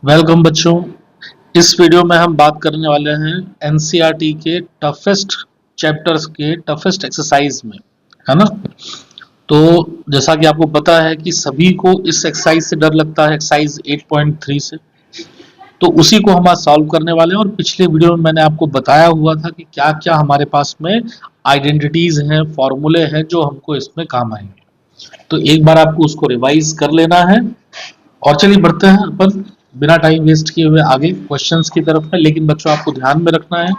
Welcome बच्चों। इस video में हम बात करने वाले हैं एनसीईआरटी के टफेस्ट चैप्टर्स के टफेस्ट एक्सरसाइज में, है ना। तो जैसा कि आपको पता है कि सभी को इस एक्सरसाइज से डर लगता है, एक्सरसाइज 8.3 से। तो उसी को हम आज सॉल्व करने वाले हैं। और पिछले वीडियो में मैंने आपको बताया हुआ था कि क्या क्या हमारे पास में आइडेंटिटीज हैं, फॉर्मूले हैं जो हमको इसमें काम आएंगे। तो एक बार आपको उसको रिवाइज कर लेना है। और चलिए बढ़ते हैं अपन बिना टाइम वेस्ट किए हुए आगे क्वेश्चंस की तरफ में। लेकिन बच्चों आपको ध्यान में रखना है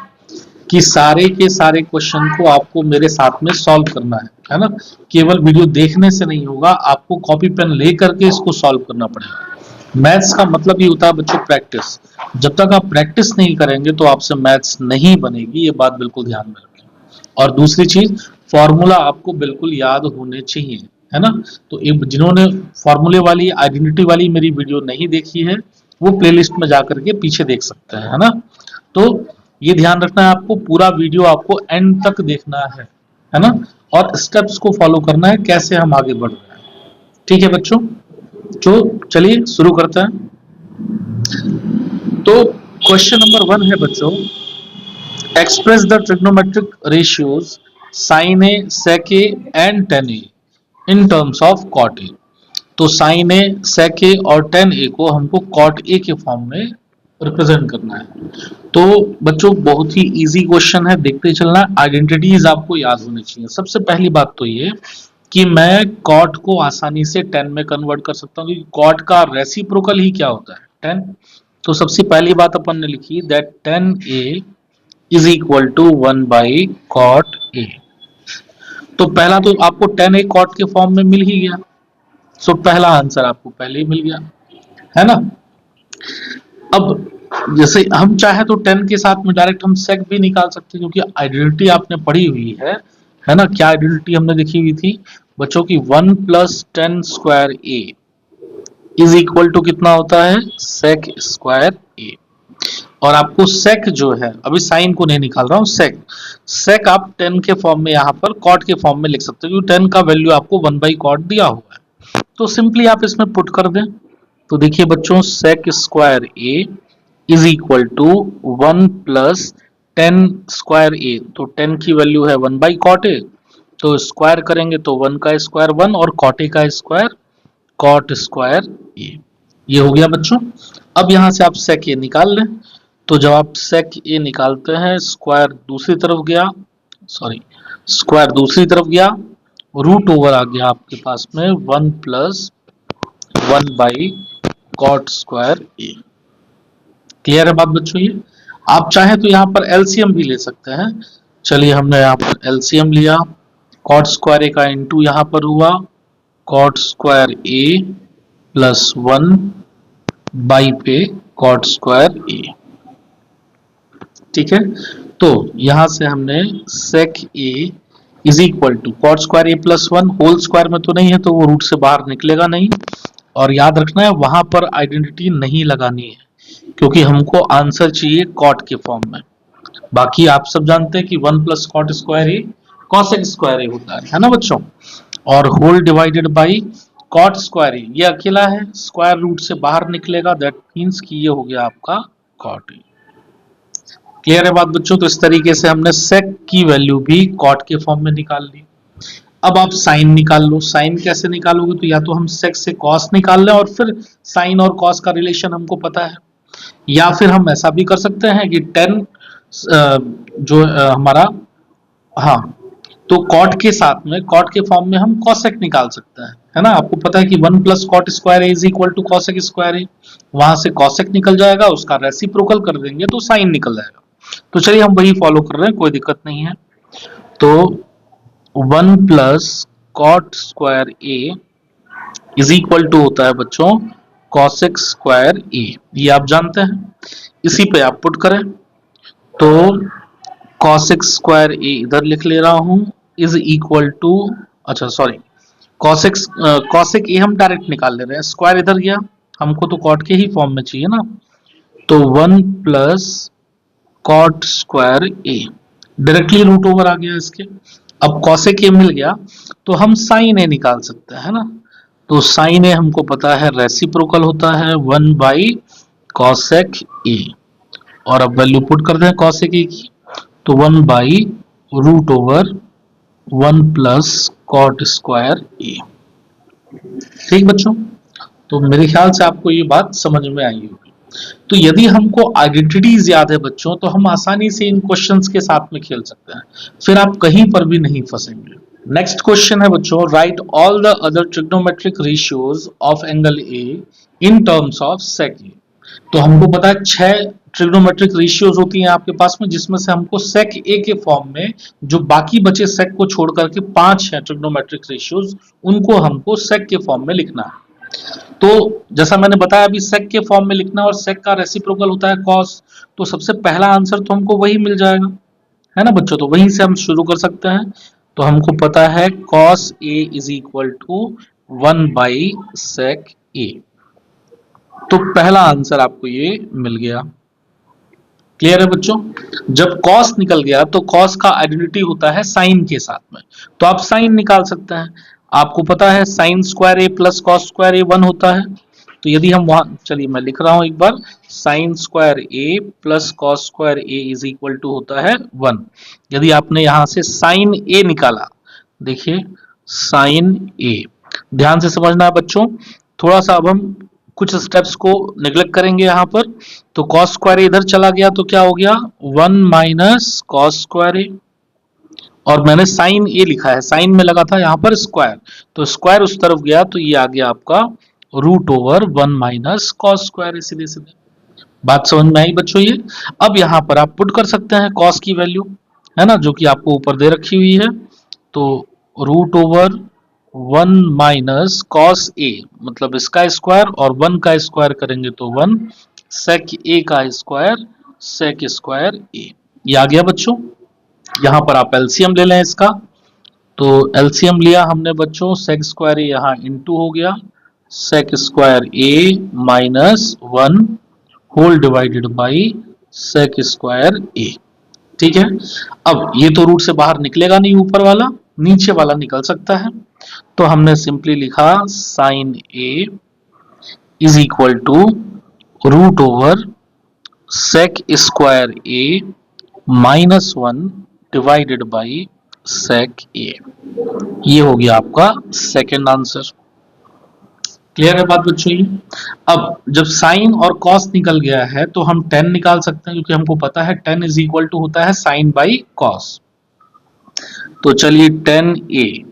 कि सारे के सारे क्वेश्चन को आपको मेरे साथ में सॉल्व करना है ना। केवल वीडियो देखने से नहीं होगा, आपको कॉपी पेन ले करके इसको सॉल्व करना पड़ेगा। मैथ्स का मतलब ही होता है बच्चों प्रैक्टिस। जब तक आप प्रैक्टिस नहीं करेंगे तो आपसे मैथ्स नहीं बनेगी, ये बात बिल्कुल ध्यान में रखें। और दूसरी चीज, फॉर्मूला आपको बिल्कुल याद होने चाहिए, है ना। तो जिन्होंने फॉर्मूले वाली आइडेंटिटी वाली मेरी वीडियो नहीं देखी है वो प्लेलिस्ट में जाकर के पीछे देख सकते हैं, है ना। तो ये ध्यान रखना है आपको, पूरा वीडियो आपको एंड तक देखना है ना। और स्टेप्स को फॉलो करना है कैसे हम आगे बढ़ रहे हैं। ठीक है बच्चों, तो चलिए शुरू करते हैं। तो क्वेश्चन नंबर 1 है बच्चों, express the trigonometric ratios sin a, sec a and tan a in terms of cot a। तो sin a, sec a और tan a को हमको cot a के फॉर्म में रिप्रेजेंट करना है। तो बच्चों बहुत ही इजी क्वेश्चन है, देखते चलना। आइडेंटिटीज आपको याद होनी चाहिए। सबसे पहली बात तो ये कि मैं cot को आसानी से tan में कन्वर्ट कर सकता हूँ, क्योंकि cot का रेसिप्रोकल ही क्या होता है, tan। तो सबसे पहली बात अपन ने लिखी that tan a is equal to 1 by cot a। तो पहला तो आपको tan a cot के फॉर्म में मिल ही गया। सो पहला आंसर आपको पहले ही मिल गया, है ना। अब जैसे हम चाहे तो 10 के साथ में डायरेक्ट हम सेक भी निकाल सकते हैं, क्योंकि आइडेंटिटी आपने पढ़ी हुई है ना। क्या आइडेंटिटी हमने देखी हुई थी बच्चों की, 1 plus 10 square A is equal to कितना होता है, सेक स्क्वायर ए। और आपको सेक जो है, अभी साइन को नहीं निकाल रहा हूं, सेक आप 10 के फॉर्म में यहाँ पर कॉट के फॉर्म में लिख सकते हो, क्योंकि 10 का वैल्यू आपको 1 बाई कॉट दिया हुआ है। तो सिंपली आप इसमें पुट कर दें। तो देखिए बच्चों, sec square A is equal to 1 plus 10 square A. तो 10 की वैल्यू है 1 बाई कॉट ए, तो स्क्वायर करेंगे तो 1 का स्क्वायर 1 और कॉट ए का स्क्वायर कॉट स्क्वायर ए। ये हो गया बच्चों। अब यहां से आप सेक ए निकाल लें। तो जब आप सेक ए निकालते हैं, स्क्वायर दूसरी तरफ गया, स्क्वायर दूसरी तरफ गया, रूट ओवर आ गया आपके पास में 1 plus 1 by cot square A. Clear है बात बच्चों ये। आप चाहें तो यहाँ पर एलसीएम भी ले सकते हैं। चलिए हमने यहाँ पर एलसीएम लिया, कॉट स्क्वायर ए का इंटू यहाँ पर हुआ cot square A plus 1 by पे कॉट स्क्वायर ए। ठीक है, तो यहां से हमने sec A is equal to cot square A plus 1, whole square में तो नहीं है तो वो रूट से बाहर निकलेगा नहीं। और याद रखना है वहां पर आइडेंटिटी नहीं लगानी है, क्योंकि हमको आंसर चाहिए कॉट के फॉर्म में। बाकी आप सब जानते हैं कि 1 plus cot square A cosec square A होता है ना बच्चों। और whole divided by cot square A, ये अकेला है, स्क्वायर रूट से बाहर निकलेगा, दैट मीन्स कि ये हो गया आपका कॉट ए। क्लियर है बात बच्चों। तो इस तरीके से हमने सेक की वैल्यू भी कॉट के फॉर्म में निकाल ली। अब आप साइन निकाल लो। साइन कैसे निकालोगे, तो या तो हम सेक से कॉस निकाल लें और फिर साइन और कॉस का रिलेशन हमको पता है, या फिर हम ऐसा भी कर सकते हैं कि 10 जो हमारा, हाँ, तो कॉट के साथ में कॉट के फॉर्म में हम कॉसेक निकाल सकते हैं, है ना। आपको पता है कि 1 plus cot square A is equal to cosec square A. वहां से कॉसेक निकल जाएगा, उसका रेसिप्रोकल कर देंगे तो साइन निकल जाएगा। तो चलिए हम वही फॉलो कर रहे हैं, कोई दिक्कत नहीं है। तो 1 plus cot square A is equal to होता है बच्चों कॉसेक स्क्वायर ए, ये आप जानते हैं। इसी पे आप पुट करें तो कॉसेक स्क्वायर ए इधर लिख ले रहा हूं इज इक्वल टू, अच्छा सॉरी, कॉसेक ए हम डायरेक्ट निकाल ले रहे हैं, स्क्वायर इधर गया, हमको तो कॉट के ही फॉर्म में चाहिए ना। तो 1 प्लस कॉट स्क्वायर ए, डायरेक्टली रूट ओवर आ गया इसके। अब कॉसेक ए मिल गया तो हम साइन ए निकाल सकते हैं, है ना। तो साइन ए हमको पता है रेसिप्रोकल होता है 1 बाई कॉसेक ए, और अब वैल्यू पुट कर दें कॉसेक ए की, तो 1/√1 प्लस कॉट स्क्वायर ए। ठीक बच्चों, तो मेरे ख्याल से आपको ये बात समझ में आई होगी। तो यदि हमको आइडेंटिटीज याद है बच्चों, तो हम आसानी से इन क्वेश्चंस के साथ में खेल सकते हैं, फिर आप कहीं पर भी नहीं फंसेंगे। नेक्स्ट क्वेश्चन है बच्चों, write all the other trigonometric ratios of angle A in terms of sec A. तो हमको पता है 6 ट्रिग्नोमेट्रिक रेशियोज होती हैं आपके पास में, जिसमें से हमको सेक ए के फॉर्म में जो बाकी बचे सेक को छोड़ करके 5 है ट्रिग्नोमेट्रिक रेशियोज, उनको हमको सेक के फॉर्म में लिखना है। तो जैसा मैंने बताया अभी सेक के फॉर्म में लिखना, और सेक का रेसिप्रोकल होता है कॉस, तो सबसे पहला आंसर तो हमको वही मिल जाएगा, है ना बच्चों। तो वहीं से हम शुरू कर सकते हैं। तो हमको पता है cos A is equal to 1/सेक ए। तो पहला आंसर आपको ये मिल गया। क्लियर है बच्चों। जब कॉस निकल गया तो कॉस का आइडेंटिटी होता है साइन के साथ में, तो आप साइन निकाल सकते हैं। आपको पता है sign square A plus cos square A 1 होता है। तो यदि हम वहां, चलिए मैं लिख रहा हूं एक बार, sine square A plus cos square A is equal to होता है 1। यदि आपने यहां से साइन ए निकाला, देखिए साइन ए, ध्यान से समझना है बच्चों। थोड़ा सा अब हम कुछ स्टेप्स को निगलेक्ट करेंगे यहाँ पर। तो कॉस स्क्वायर इधर चला गया तो क्या हो गया 1 माइनस कॉस स्क्वायर ए, और मैंने साइन ए लिखा है, साइन में लगा था यहाँ पर स्क्वायर, तो स्क्वायर उस तरफ गया तो ये आ गया आपका √1 माइनस कॉस स्क्वायर ए। सीधे सीधे बात समझ में आई बच्चों ये। अब यहाँ पर आप पुट कर सकते हैं कॉस की वैल्यू, है ना, जो कि आपको ऊपर दे रखी हुई है। तो √1 माइनस कॉस ए, मतलब इसका स्क्वायर, और 1 का स्क्वायर करेंगे तो 1, सेक ए का स्क्वायर, सेक स्क्वायर ए, ये आ गया बच्चों। यहाँ पर आप एलसीएम ले लें इसका। तो एलसीएम लिया हमने बच्चों, सेक स्क्वायर ए यहाँ इंटू हो गया sec square A minus 1 whole divided by sec square A. ठीक है, अब ये तो रूट से बाहर निकलेगा नहीं ऊपर वाला, नीचे वाला निकल सकता है। तो हमने सिंपली लिखा sine A is equal to √1 sec square A minus 1 divided by sec A. ये हो गया आपका सेकेंड आंसर। क्लियर है बात बच्चों ये। अब जब साइन और कॉस निकल गया है तो हम tan निकाल सकते हैं, क्योंकि हमको पता है tan इज इक्वल टू होता है साइन बाई कॉस। तो चलिए tan a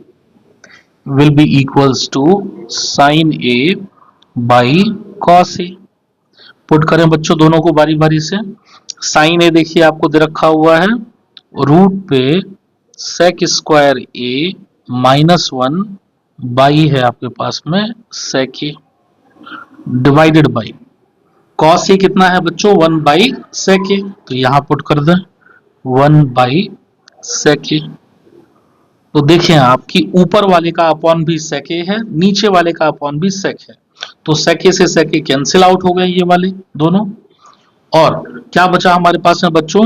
will be equals to sine a by cos a। Put करें बच्चों दोनों को बारी बारी से। साइन a देखिए आपको दे रखा हुआ है रूट पे sec square A minus 1 by है आपके पास में sec A, divided by cos A कितना है बच्चों 1/सेक ए। तो यहां पुट कर दें 1/सेक ए। तो देखें आपकी ऊपर वाले का अपॉन भी सेक ए है, नीचे वाले का अपॉन भी सेक है, तो सेक ए से सेक ए कैंसिल आउट हो गए ये वाले दोनों। और क्या बचा हमारे पास में बच्चों,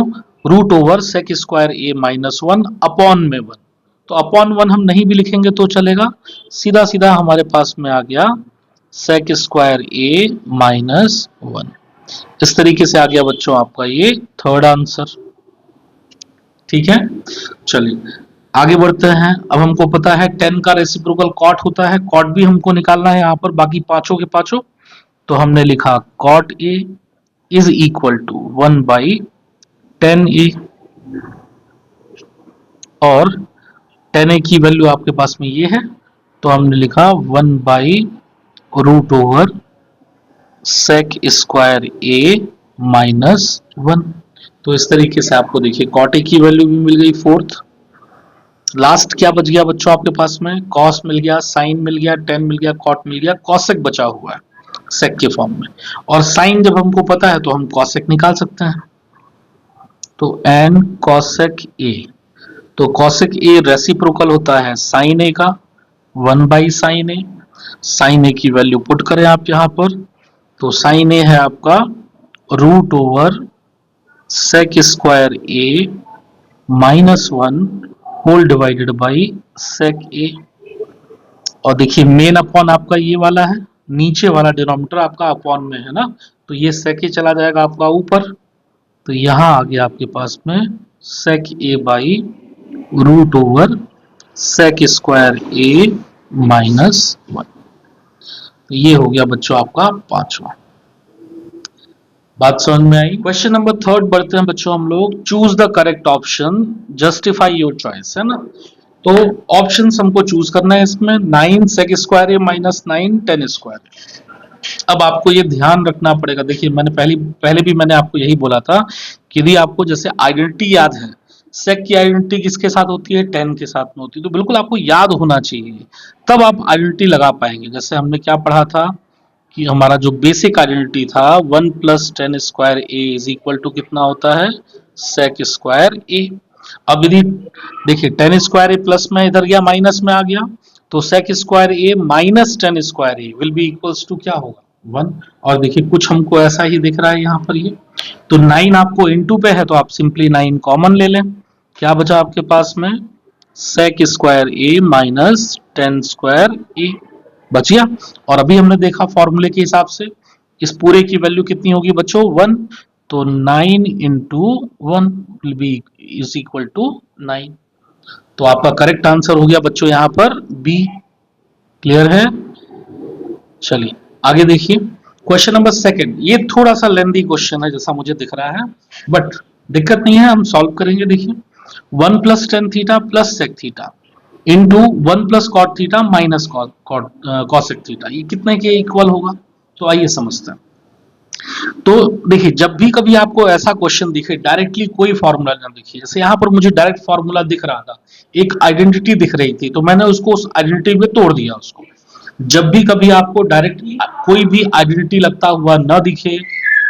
√1 sec square A minus 1 upon में 1। तो अपॉन 1 हम नहीं भी लिखेंगे तो चलेगा, सीधा सीधा हमारे पास में आ गया सेक स्क्वायर ए माइनस 1। इस तरीके से आ गया बच्चों आपका ये थर्ड आंसर। ठीक है, चलिए आगे बढ़ते हैं। अब हमको पता है tan का रेसिप्रोकल cot होता है, cot भी हमको निकालना है यहाँ पर बाकी पांचों के पांचों। तो हमने लिखा cot a is equal to 1/tan a, और tan a की वैल्यू आपके पास में ये है, तो हमने लिखा 1/√1 सेक स्क्वायर a माइनस 1। तो इस तरीके से आपको देखिए cot a की वैल्यू भी मिल गई फोर्थ। लास्ट क्या बच गया बच्चों आपके पास में, कॉस मिल गया, साइन मिल गया, tan मिल गया, cot मिल गया, कॉसेक बचा हुआ है सेक के फॉर्म में। और साइन जब हमको पता है तो हम कॉसेक निकाल सकते हैं। तो n कॉसेक a, तो कॉसेक a रेसिप्रोकल होता है साइन a का 1/साइन a। साइन a की वैल्यू पुट करें आप यहाँ पर, तो साइन a है आपका √1 sec square a minus 1 whole divided by sec A. और देखिए मेन अपॉन आपका ये वाला है, नीचे वाला डिनोमिनेटर आपका अपॉन में है ना, तो ये sec a चला जाएगा आपका ऊपर, तो यहाँ आ गया आपके पास में sec a by root over sec square a minus 1। तो ये हो गया बच्चों आपका पांचवा। बात समझ में आई। क्वेश्चन नंबर थर्ड बढ़ते हैं बच्चों हम लोग। Choose the correct option, justify your choice, है ना। तो ऑप्शन हमको चूज करना है इसमें 9 sec square A minus 9 10 square. अब आपको ये ध्यान रखना पड़ेगा, देखिए मैंने पहले भी मैंने आपको यही बोला था कि यदि आपको जैसे आइडेंटिटी याद है, सेक की आइडेंटिटी किसके साथ होती है, 10 के साथ में होती है, तो बिल्कुल आपको याद होना चाहिए, तब आप आइडेंटिटी लगा पाएंगे। जैसे हमने क्या पढ़ा था कि हमारा जो बेसिक आइडेंटिटी था 1 plus 10 square A is equal to कितना होता है, सेक स्क्वायर ए। अब यदि देखिए 10 स्क्वायर ए प्लस में इधर गया माइनस में आ गया, तो sec square A minus 10 square A will be equals to क्या होगा, 1। और देखिए कुछ हमको ऐसा ही दिख रहा है यहाँ पर ये, तो 9 आपको इनटू पे है तो आप सिंपली 9 कॉमन ले लें, क्या बचा आपके पास में, सेक स्क्वायर ए माइनस 10 स्क्वायर ए बच गया। और अभी हमने देखा फॉर्मूले के हिसाब से इस पूरे की वैल्यू कितनी होगी बच्चों, 1, तो 9 into 1 will be is equal to 9। तो आपका करेक्ट आंसर हो गया बच्चों यहाँ पर बी। क्लियर है। चलिए आगे देखिए क्वेश्चन नंबर सेकंड। ये थोड़ा सा लेंथी क्वेश्चन है जैसा मुझे दिख रहा है, बट दिक्कत नहीं है, हम सॉल्व करेंगे। देखिए 1 plus tan theta plus sec theta into 1 plus cot theta minus cosec theta, ये कितने के इक्वल होगा, तो आइए समझते हैं। तो देखिए जब भी कभी आपको ऐसा क्वेश्चन दिखे, डायरेक्टली कोई फॉर्मूला ना दिखे, जैसे यहाँ पर मुझे डायरेक्ट फॉर्मूला दिख रहा था, एक आइडेंटिटी दिख रही थी, तो मैंने उसको उस आइडेंटिटी में तोड़ दिया उसको। जब भी कभी आपको डायरेक्ट कोई भी आइडेंटिटी लगता हुआ न दिखे,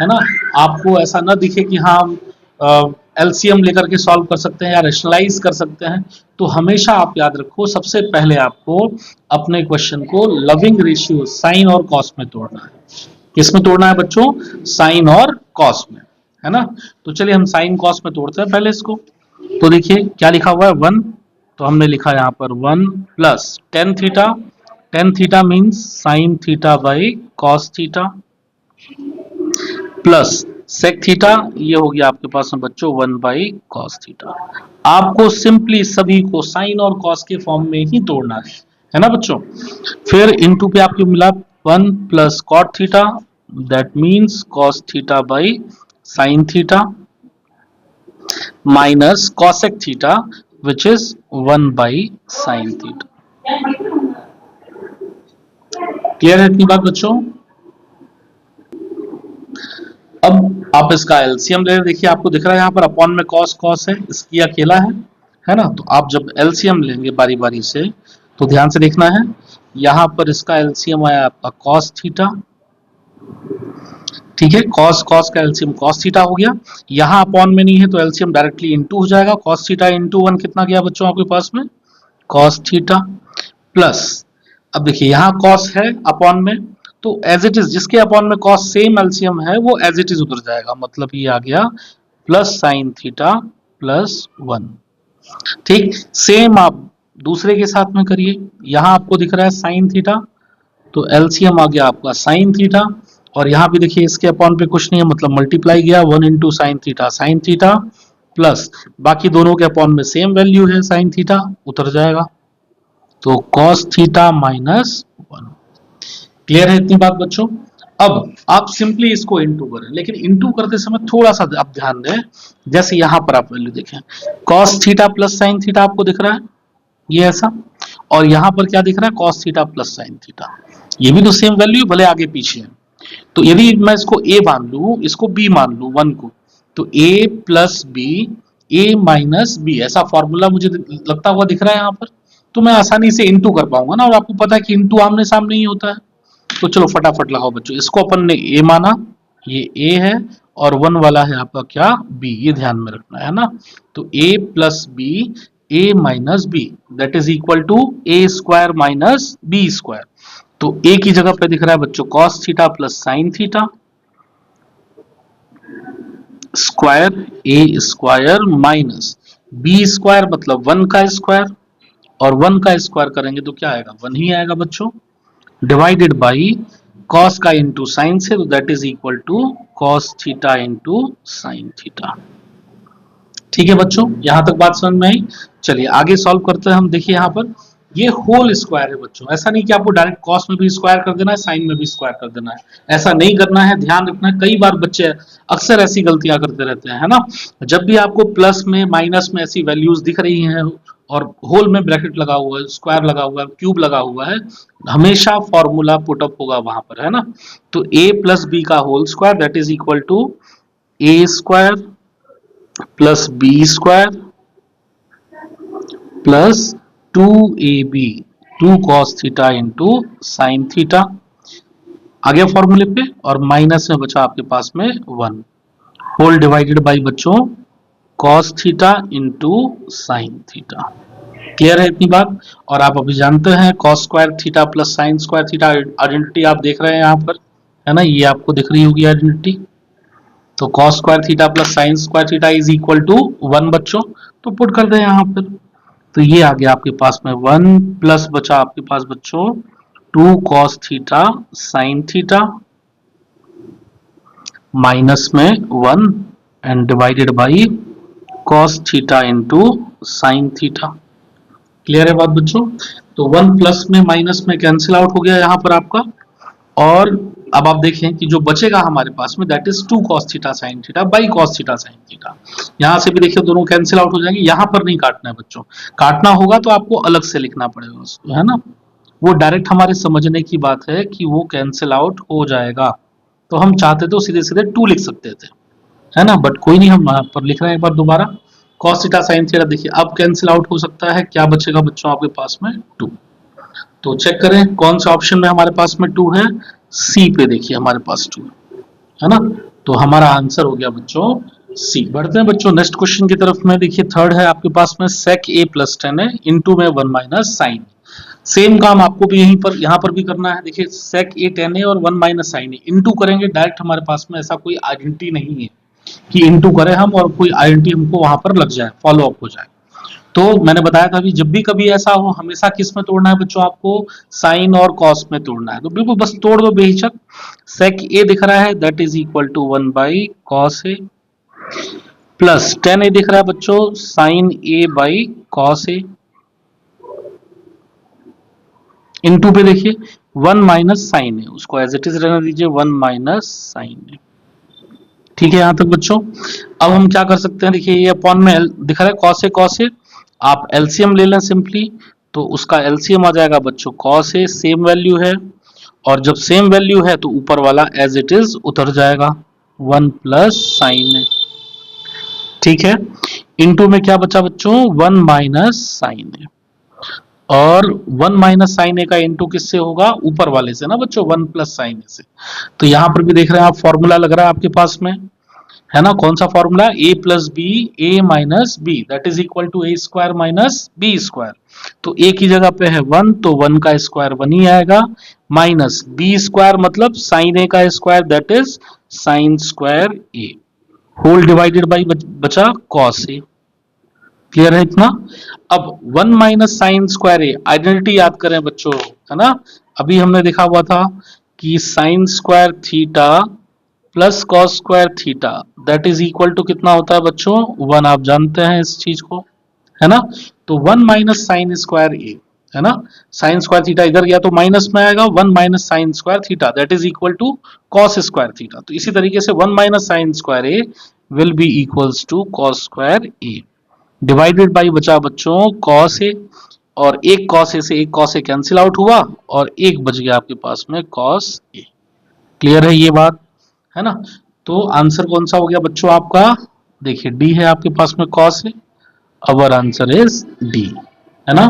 है ना, आपको ऐसा न दिखे कि हाँ हम एलसीएम लेकर के सॉल्व कर सकते हैं या रेशनलाइज कर सकते हैं, तो हमेशा आप याद रखो सबसे पहले आपको अपने क्वेश्चन को लविंग रेशियो साइन और कॉस में तोड़ना है। किस में तोड़ना है बच्चों, साइन और कॉस में, है ना। तो चलिए हम साइन कॉस में तोड़ते हैं पहले इसको। तो देखिए क्या लिखा हुआ है 1, तो हमने लिखा यहाँ पर 1 plus tan theta, tan theta means sine theta by cos theta plus sec theta, ये हो गया आपके पास में बच्चों 1 बाई कॉस थीटा। आपको सिंपली सभी को साइन और कॉस के फॉर्म में ही तोड़ना है ना बच्चों। फिर इनटू पे आपको मिला 1 plus cot theta, that means cos theta by sine theta minus cosec theta which is 1 by sine theta. Clear है इतनी बात बच्चों। अब आप इसका एलसीएम ले, देखिए आपको दिख रहा है यहाँ पर अपॉन में कॉस कॉस है, इसकी अकेला है ना। तो आप जब एलसीएम लेंगे बारी बारी से, तो ध्यान से देखना है, यहाँ पर इसका एलसीएम आया आपका कॉस थीटा, ठीक है, कॉस कॉस का एलसीएम कॉस थीटा हो गया। यहाँ अपॉन में नहीं है तो एलसीएम डायरेक्टली इनटू हो जाएगा, कॉस थीटा इंटू 1 कितना गया बच्चों आपके पास में, कॉस थीटा प्लस, अब देखिए यहाँ कॉस है अपॉन में, तो एज इट इज जिसके अपॉन में कॉस सेम एलसीएम है वो एज इट इज उतर जाएगा, मतलब ये आ गया प्लस साइन थीटा प्लस 1। ठीक, सेम आप दूसरे के साथ में करिए, यहाँ आपको दिख रहा है साइन थीटा, तो एलसीएम आ गया आपका साइन थीटा, और यहाँ भी देखिए इसके अपॉन पे कुछ नहीं है, मतलब मल्टीप्लाई गया 1 इंटू साइन थीटा प्लस बाकी दोनों के अपॉन में सेम वैल्यू है साइन थीटा, उतर जाएगा, तो कॉस थीटा माइनस 1। क्लियर है इतनी बात बच्चों। अब आप सिंपली इसको इंटू करें, लेकिन इंटू करते समय थोड़ा सा आप ध्यान दें, जैसे यहां पर आप वैल्यू देखें cos theta plus sine theta आपको दिख रहा है ये ऐसा, और यहां पर क्या दिख रहा है cos theta plus sine theta, ये भी तो सेम वैल्यू भले आगे पीछे है। तो यदि मैं इसको ए मान लू, इसको बी मान लू 1 को, तो A plus B A minus B, ऐसा फॉर्मूला मुझे लगता हुआ दिख रहा है यहाँ पर, तो मैं आसानी से इंटू कर पाऊंगा ना, और आपको पता है कि इंटू आमने सामने ही होता है। तो चलो फटाफट लगाओ बच्चों, इसको अपन ने ए माना, ये ए है, और 1 वाला है आपका क्या बी, ये ध्यान में रखना है ना। तो A plus B A minus B that is equal to A square minus B square. तो ए की जगह पे दिख रहा है बच्चों cos theta plus sine theta square A square minus B square, मतलब 1 का स्क्वायर, और 1 का स्क्वायर करेंगे तो क्या आएगा 1 ही आएगा बच्चों, डिवाइडेड बाई कॉस का इंटू साइन से, तो that is equal to cos theta into sine theta. ठीक है बच्चों, यहां तक बात समझ में आई। चलिए आगे सॉल्व करते हैं हम। देखिए यहाँ पर ये होल स्क्वायर है बच्चों, ऐसा नहीं कि आपको डायरेक्ट कॉस में भी स्क्वायर कर देना है, साइन में भी स्क्वायर कर देना है, ऐसा नहीं करना है, ध्यान रखना है। कई बार बच्चे अक्सर ऐसी गलतियां करते रहते हैं, है ना। जब भी आपको प्लस में माइनस में ऐसी वैल्यूज दिख रही हैं और होल में ब्रैकेट लगा हुआ है, स्क्वायर लगा हुआ है, क्यूब लगा हुआ है, हमेशा फॉर्मूला पुट अप होगा वहां पर, है ना। तो a प्लस बी का whole square that is equal to A square plus B square plus 2ab 2 cos theta into sine theta. आ गया फॉर्मूले पे, और माइनस में बचा आपके पास में 1 होल डिवाइडेड बाई बच्चों cos theta into sine theta. Clear है इतनी बात। और आप अभी जानते हैं cos square theta plus sine square theta identity आप देख रहे हैं यहाँ पर, है ना, ये आपको दिख रही होगी आइडेंटिटी। तो cos square theta plus sine square theta is equal to 1 बच्चों, तो पुट कर दें यहाँ पर। तो ये आ गया आपके पास में 1 प्लस बचा आपके पास बच्चों 2 cos theta sine theta minus में 1 and divided by cos theta into sine theta. Clear है बात बच्चों। तो 1 प्लस में माइनस में कैंसिल आउट हो गया यहाँ पर आपका, और अब आप देखें कि जो बचेगा हमारे पास में that is 2 cos theta sine theta by cos theta sine theta. यहां से भी देखिए दोनों कैंसिल आउट हो जाएंगे, यहां पर नहीं काटना है बच्चों, काटना होगा तो आपको अलग से लिखना पड़ेगा उसको, है ना। वो डायरेक्ट हमारे समझने की बात है कि वो कैंसिल आउट हो जाएगा, तो हम चाहते तो सीधे सीधे 2 लिख सकते थे, है ना, बट कोई नहीं, हम यहाँ पर लिख रहे हैं एक बार दोबारा cos थीटा साइन थीटा। देखिए अब कैंसिल आउट हो सकता है, क्या बचेगा बच्चों आपके पास में 2। तो चेक करें कौन सा ऑप्शन में हमारे पास में 2 है, सी पे देखिए हमारे पास 2 है ना। तो हमारा आंसर हो गया बच्चों सी। बढ़ते हैं बच्चों नेक्स्ट क्वेश्चन की तरफ में। देखिए थर्ड है आपके पास में sec a प्लस 10 है, इंटू में 1 माइनस साइन। सेम काम आपको भी यहाँ पर भी करना है। देखिए sec a 10 है और 1 माइनस साइन है, इंटू करेंगे डायरेक्ट, हमारे पास में ऐसा कोई आइडेंटिटी नहीं है कि इंटू करें हम और कोई आइडेंटिटी हमको वहां पर लग जाए, फॉलो अप हो जाए। तो मैंने बताया था अभी, जब भी कभी ऐसा हो हमेशा किस में तोड़ना है बच्चों, आपको साइन और कॉस में तोड़ना है। तो बिल्कुल बस तोड़ दो बेहिचक। सेक ए दिख रहा है that is equal to 1 by cos A plus 10 A दिख रहा है बच्चों sine A by cos A, into पे देखिए 1 माइनस साइन है, उसको एज इट इज रहने दीजिए 1 माइनस साइन है। ठीक है यहां तक बच्चों। अब हम क्या कर सकते हैं, देखिए ये अपॉन में दिख रहा है कॉस ए, आप एलसीएम ले लें सिंपली, तो उसका एलसीएम आ जाएगा बच्चों कॉस ए, सेम वैल्यू है, और जब सेम वैल्यू है तो ऊपर वाला एज इट इज उतर जाएगा 1 प्लस साइन है। ठीक है, इनटू में क्या बचा बच्चों 1 माइनस साइन है, और 1 माइनस साइन ए का इंटू किससे होगा, ऊपर वाले से ना बच्चों 1 प्लस साइन ए से। तो यहां पर भी देख रहे हैं आप फॉर्मूला लग रहा है आपके पास में, है ना, कौन सा formula, a plus B A minus B that is equal to A square minus B square. तो a की जगह पे है 1, तो 1 का स्क्वायर 1 ही आएगा, माइनस बी स्क्वायर मतलब साइन ए का square that is sine square A, whole divided by बचा कॉस ए। क्लियर है इतना। अब 1 minus sine square A, identity याद करें बच्चों, है ना। अभी हमने देखा हुआ था कि sine square theta plus cos square theta that is equal to कितना होता है बच्चों 1, आप जानते हैं इस चीज को, है ना। तो 1 माइनस साइन स्क्वायर ए, है ना, साइन स्क्वायर थीटा इधर गया तो माइनस में आएगा, 1 minus sine square theta that is equal to cos square theta. तो इसी तरीके से 1 minus sine square A will be equals to cos square A, divided by बचा बच्चों कॉस ए, और एक कॉस ए से एक कॉस ए कैंसिल आउट हुआ, और एक बच गया आपके पास में कॉस ए। क्लियर है ये बात, है ना। तो आंसर कौन सा हो गया बच्चों आपका, देखिए डी है आपके पास में कॉस है, अवर आंसर इज डी, है ना।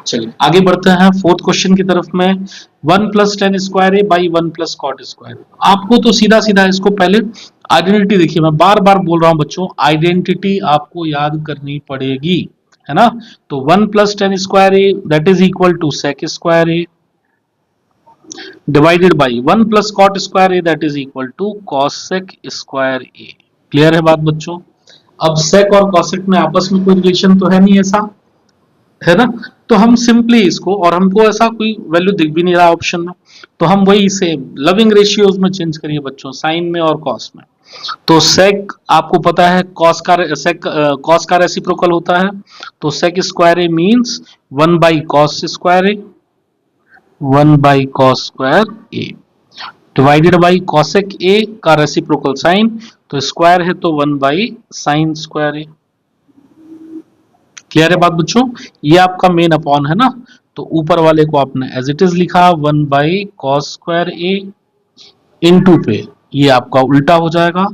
चलिए आगे बढ़ते हैं फोर्थ क्वेश्चन की तरफ में। 1 plus 10 square A by 1 plus cot square. आपको तो सीधा सीधा इसको पहले आइडेंटिटी, देखिए मैं बार बार बोल रहा हूं बच्चों, आइडेंटिटी आपको याद करनी पड़ेगी, है ना। तो 1 plus 10 square A that is equal to sec square A divided by 1 plus cot square A that is equal to cosec square A. Clear है बात बच्चों। अब सेक और कॉसेक में आपस में कोई रिलेशन तो है नहीं ऐसा, है ना। तो हम सिंपली इसको, और हमको ऐसा कोई वैल्यू दिख भी नहीं रहा ऑप्शन में, तो हम वही इसे लविंग रेशियोज में चेंज करिए बच्चों, साइन में और कॉस में। तो सेक आपको पता है कॉस का रेसिप्रोकल होता है, तो sec square A means 1 by cos square A, 1 by cos square A divided by cosec A का रेसिप्रोकल साइन, तो स्क्वायर है तो 1 by sine square A. Clear है बात बच्चों? ये आपका मेन अपॉन है ना, तो ऊपर वाले को आपने एज इट इज लिखा 1 by cos square A into पे ये आपका उल्टा हो जाएगा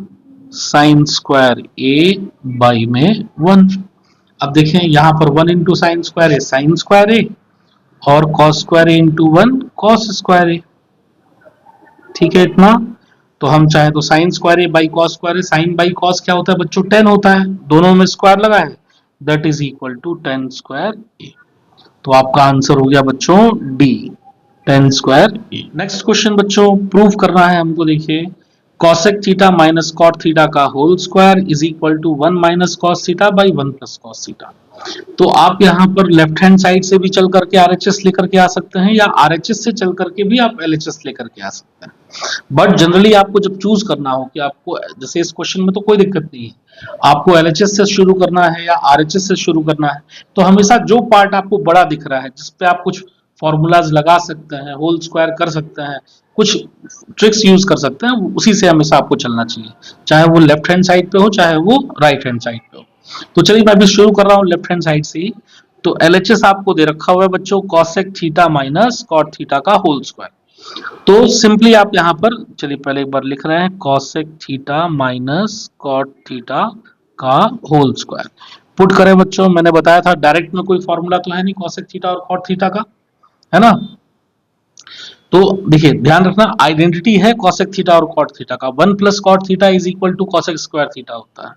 साइन स्क्वायर ए बाई में 1। अब देखें यहां पर 1 into sine square A sine square A और cos square A into 1 cos square A. ठीक है इतना। तो हम चाहे तो sine square A by cos square A, sine by cos क्या होता है बच्चों 10 होता है, दोनों में स्क्वायर लगा है, that is equal to 10 square A. तो आपका आंसर हो गया बच्चों D 10 square A. Next question बच्चों प्रूव करना है हमको, देखिए cosec theta minus cot theta का whole square is equal to 1 minus cos theta by 1 plus cos theta. तो आप यहाँ पर लेफ्ट हैंड साइड से भी चल करके आरएचएस लेकर के आ सकते हैं, या आरएचएस से चल करके भी आप एलएचएस लेकर के आ सकते हैं। बट जनरली आपको जब चूज करना हो कि आपको, जैसे इस क्वेश्चन में तो कोई दिक्कत नहीं है, आपको एलएचएस से शुरू करना है या आरएचएस से शुरू करना है, तो हमेशा जो पार्ट आपको बड़ा दिख रहा है जिसपे आप कुछ फॉर्मूलाज लगा सकते हैं, होल स्क्वायर कर सकते हैं, कुछ ट्रिक्स यूज कर सकते हैं, उसी से हमेशा आपको चलना चाहिए, चाहे वो लेफ्ट हैंड साइड पे हो चाहे वो राइट हैंड साइड पे हो। तो चलिए मैं अभी शुरू कर रहा हूँ लेफ्ट हैंड साइड से ही। तो एलएचएस आपको दे रखा हुआ है बच्चों cosec theta minus cot theta का होल स्क्वायर। तो सिंपली आप यहाँ पर चलिए पहले एक बार लिख रहे हैं cosec theta minus cot theta का होल स्क्वायर पुट करें बच्चों। मैंने बताया था डायरेक्ट में कोई फॉर्मूला तो है नहीं कॉसेक थीटा और कॉट थीटा का, है ना। तो देखिए ध्यान रखना आइडेंटिटी है कॉसेक थीटा और कॉट थीटा का, 1 plus cot theta is equal to cosec square theta होता है,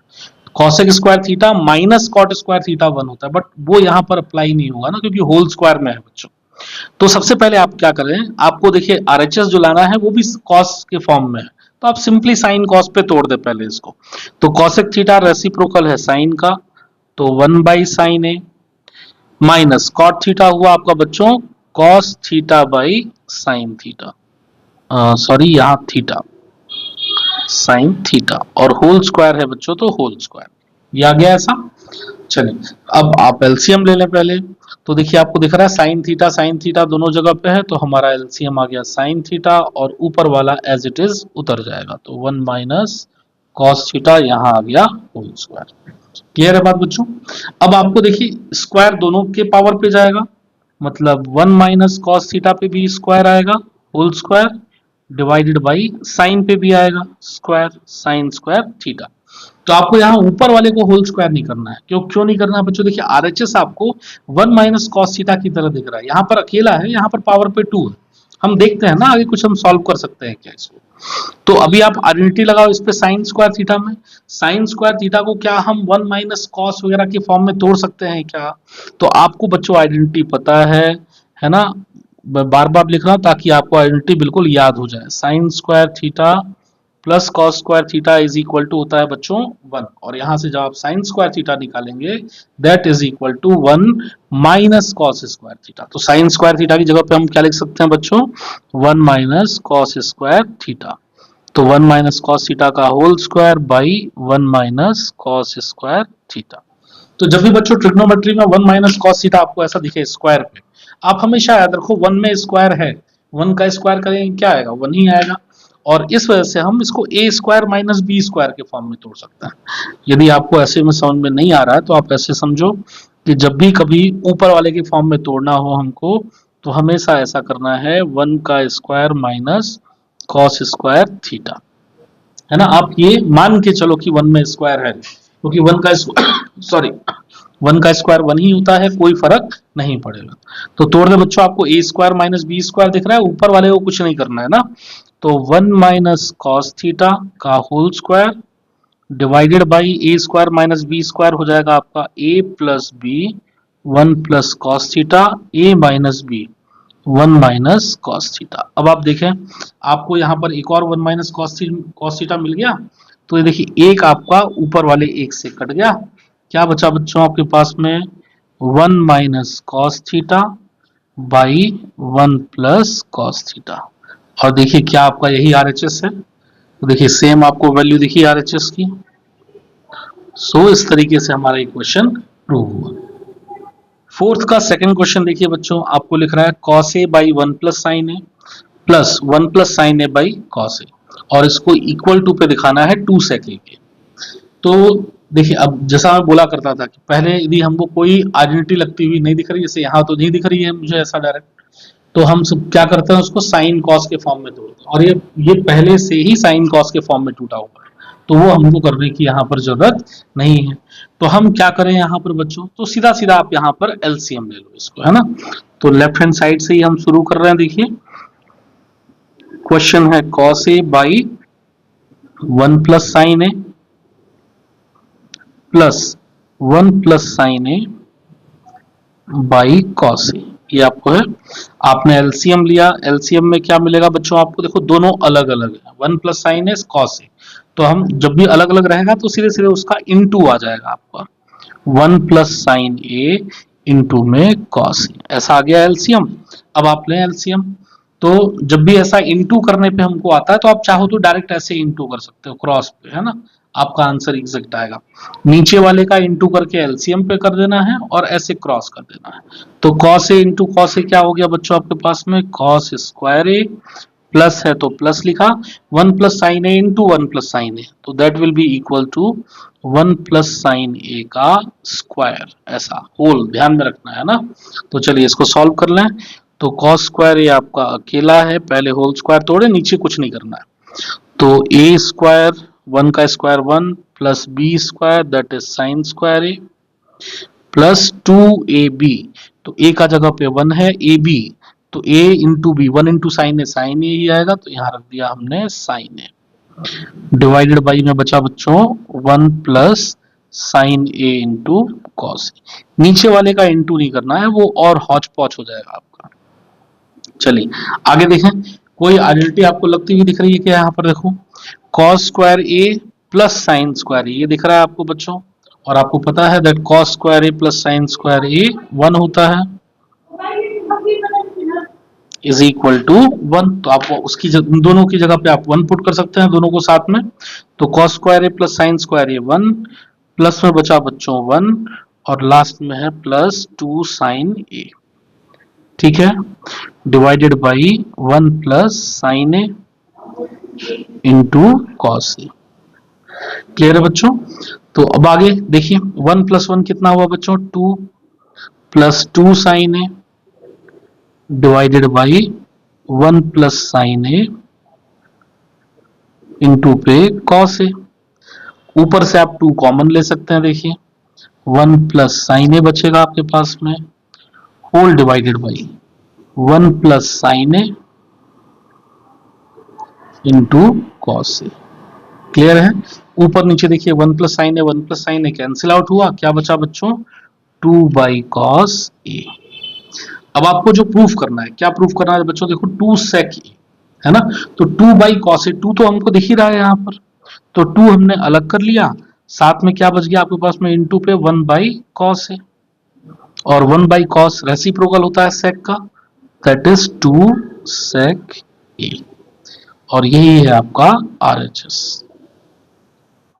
cosec square theta minus cot square theta 1 होता है, बट वो यहाँ पर अप्लाई नहीं होगा ना क्योंकि होल स्क्वायर में है बच्चों। तो सबसे पहले आप क्या करें, आपको देखिए आरएचएस जो लाना है वो भी कॉस के फॉर्म में है, तो आप सिंपली साइन कॉस पे तोड़ दे पहले इसको। तो कॉसेक थीटा रेसिप्रोकल है साइन का, तो 1 by sine A minus cot theta हुआ आपका बच्चों cos theta by sine theta, sorry यहाँ थीटा साइन थीटा, और होल स्क्वायर है बच्चों तो होल स्क्वायर, ये आ गया ऐसा। चलिए अब आप एलसीएम ले लें पहले। तो देखिए आपको दिख रहा है साइन थीटा दोनों जगह पे है, तो हमारा एलसीएम आ गया साइन थीटा और ऊपर वाला एज इट इज उतर जाएगा, तो 1 माइनस कॉस थीटा यहाँ आ गया होल स्क्वायर। क्लियर है बात बच्चों? अब आपको देखिए स्क्वायर दोनों के पावर पे जाएगा, मतलब 1 माइनस कॉस थीटा पे भी स्क्वायर आएगा whole square divided by sine पे भी आएगा स्क्वायर साइन स्क्वायर थीटा। तो आपको यहाँ ऊपर वाले को होल स्क्वायर नहीं करना है, क्यों नहीं करना है बच्चों? देखिए आरएचएस आपको 1 माइनस कॉस थीटा की तरह दिख रहा है, यहाँ पर अकेला है, यहाँ पर पावर पे 2 है। हम देखते हैं ना आगे कुछ हम सॉल्व कर सकते हैं क्या इसको। तो अभी आप आइडेंटिटी लगाओ इस पे साइन स्क्वायर थीटा में, साइन स्क्वायर थीटा को क्या हम 1 माइनस कॉस वगैरह के फॉर्म में तोड़ सकते हैं क्या? तो आपको बच्चों आइडेंटिटी पता है ना, बार बार लिख रहा हूं ताकि आपको आइडेंटिटी बिल्कुल याद हो जाए। Sine square theta plus cos square theta is equal to होता है बच्चों 1, और यहां से जब आप साइन स्क्वायर थीटा निकालेंगे that is equal to 1 minus cos square theta. तो साइन स्क्वायर थीटा की जगह पे हम क्या लिख सकते हैं बच्चों 1 माइनस कॉस स्क्वायर थीटा, तो 1 माइनस कॉस थीटा का whole square by 1 minus cos square theta. तो जब भी बच्चों ट्रिग्नोमेट्री में 1 माइनस कॉस थीटा आपको ऐसा दिखे स्क्वायर पे, आप हमेशा याद रखो 1 में स्क्वायर है, 1 का स्क्वायर करेंगे क्या आएगा 1 ही आएगा, और इस वजह से हम इसको ए स्क्वायर माइनस बी स्क्वायर के फॉर्म में तोड़ सकते हैं। यदि आपको ऐसे में समझ में नहीं आ रहा है तो आप ऐसे समझो कि जब भी कभी ऊपर वाले के फॉर्म में तोड़ना हो हमको, तो हमेशा ऐसा करना है 1 का square minus cos square theta, है ना। आप ये मान के चलो कि 1 में स्क्वायर है, क्योंकि 1 का सॉरी 1 का स्क्वायर 1 ही होता है, कोई फर्क नहीं पड़ेगा। तो तोड़ दे बच्चों, आपको ए स्क्वायर माइनस बी स्क्वायर दिख रहा है, ऊपर वाले को कुछ नहीं करना है ना, तो 1 माइनस कॉस थीटा का whole square divided by A square minus B square हो जाएगा आपका A plus B 1 plus cos theta A minus B 1 minus cos theta. अब आप देखें आपको यहाँ पर एक और 1 माइनस कॉस थीटा मिल गया, तो ये देखिए एक आपका ऊपर वाले एक से कट गया, क्या बचा बच्चों आपके पास में 1 minus cos theta by 1 plus cos theta. और देखिए क्या आपका यही आरएचएस है। तो देखिए सेम आपको वैल्यू दिखी आरएचएस की। सो इस तरीके से हमारा इक्वेशन प्रूव हुआ। फोर्थ का सेकंड क्वेश्चन देखिए बच्चों, आपको लिख रहा है cos a by 1 plus sine A plus 1 plus sine A by cos A, और इसको इक्वल टू पे दिखाना है 2 sec a के। तो देखिए अब जैसा मैं बोला करता था कि पहले यदि हमको कोई आइडेंटिटी लगती हुई नहीं दिख रही, जैसे यहाँ तो नहीं दिख रही है मुझे ऐसा डायरेक्ट, तो हम सब क्या करते हैं उसको साइन कॉस के फॉर्म में तोड़ते हैं, और ये पहले से ही साइन कॉस के फॉर्म में टूटा हुआ है, तो वो हमको करने की यहाँ पर जरूरत नहीं है। तो हम क्या करें यहाँ पर बच्चों, तो सीधा सीधा आप यहाँ पर एलसीएम ले लो इसको, है ना। तो लेफ्ट हैंड साइड से ही हम शुरू कर रहे हैं। देखिए क्वेश्चन है cos a by 1 plus sine A plus 1 plus sine A by cos A, ये आपको है। आपने एलसीएम लिया, एलसीएम में क्या मिलेगा बच्चों आपको, देखो दोनों अलग अलग है, 1 plus sine A cos A, तो हम जब भी अलग अलग रहेगा तो सीधे सीधे उसका इनटू आ जाएगा आपका, 1 प्लस साइन ए इंटू में कॉस ए, ऐसा आ गया एलसीएम। अब आप लें एलसीएम, तो जब भी ऐसा इंटू करने पे हमको आता है तो आप चाहो तो डायरेक्ट ऐसे इंटू कर सकते हो क्रॉस पे, है ना, आपका आंसर एग्जैक्ट आएगा। नीचे वाले का इंटू करके एलसीएम पे कर देना है और ऐसे क्रॉस कर देना है। तो कॉस ए इंटू कॉस ए क्या हो गया बच्चों आपके पास में, कॉस स्क्वायर ए, प्लस है तो प्लस लिखा, 1 plus sine A into 1 plus sine A, तो that will be equal to 1 plus sine A का स्क्वायर, ऐसा होल ध्यान में रखना है ना। तो चलिए इसको सॉल्व कर लें। तो कॉस स्क्वायर ए आपका अकेला है, पहले होल स्क्वायर तोड़े, नीचे कुछ नहीं करना है। तो ए स्क्वायर 1 का square 1 plus B square that is sine square A plus 2ab, तो a का जगह पे 1 है, ab तो a into B, 1 into sine A ही आएगा, तो यहाँ रख दिया हमने साइन ए, डिवाइडेड बाई में बचा बच्चों 1 plus sine A into cos ए। नीचे वाले का इंटू नहीं करना है, वो और हौच पौच हो जाएगा आपका। चलिए आगे देखें, कोई आइडेंटिटी आपको लगती हुई दिख रही है क्या, यहाँ पर देखो cos square A plus sine square A, ये दिख रहा है आपको बच्चों, और आपको पता है that cos square A plus sine square A 1 होता है, इज इक्वल टू 1। तो आप उसकी दोनों की जगह पे आप 1 पुट कर सकते हैं दोनों को साथ में। तो cos square A plus sine square A 1, plus में बचा बच्चों 1, और लास्ट में है प्लस 2 साइन ए, ठीक है, divided by 1 plus sine A into cos A. Clear है बच्चों। तो अब आगे देखिए 1 प्लस 1 कितना हुआ बच्चों, 2 plus 2 sine A divided by 1 plus sine A into पे कॉस ए। ऊपर से आप 2 कॉमन ले सकते हैं, देखिए 1 प्लस साइन ए बचेगा आपके पास में, whole divided by 1 plus sine A into cos A. Clear है। ऊपर नीचे देखिए 1 plus sine A 1 plus sine A cancel out हुआ, क्या बचा बच्चों 2 बाई कॉस ए। अब आपको जो प्रूफ करना है, क्या प्रूफ करना है बच्चों, देखो 2 sec ए है ना, तो 2 बाई कॉस ए, 2 तो हमको दिख ही रहा है यहाँ पर, तो 2 हमने अलग कर लिया, साथ में क्या बच गया आपके पास में इंटू पे 1 बाई कॉस ए, और 1 बाई कॉस रेसिप्रोकल होता है sec का, दैट इज 2 sec ए, और यही है आपका RHS।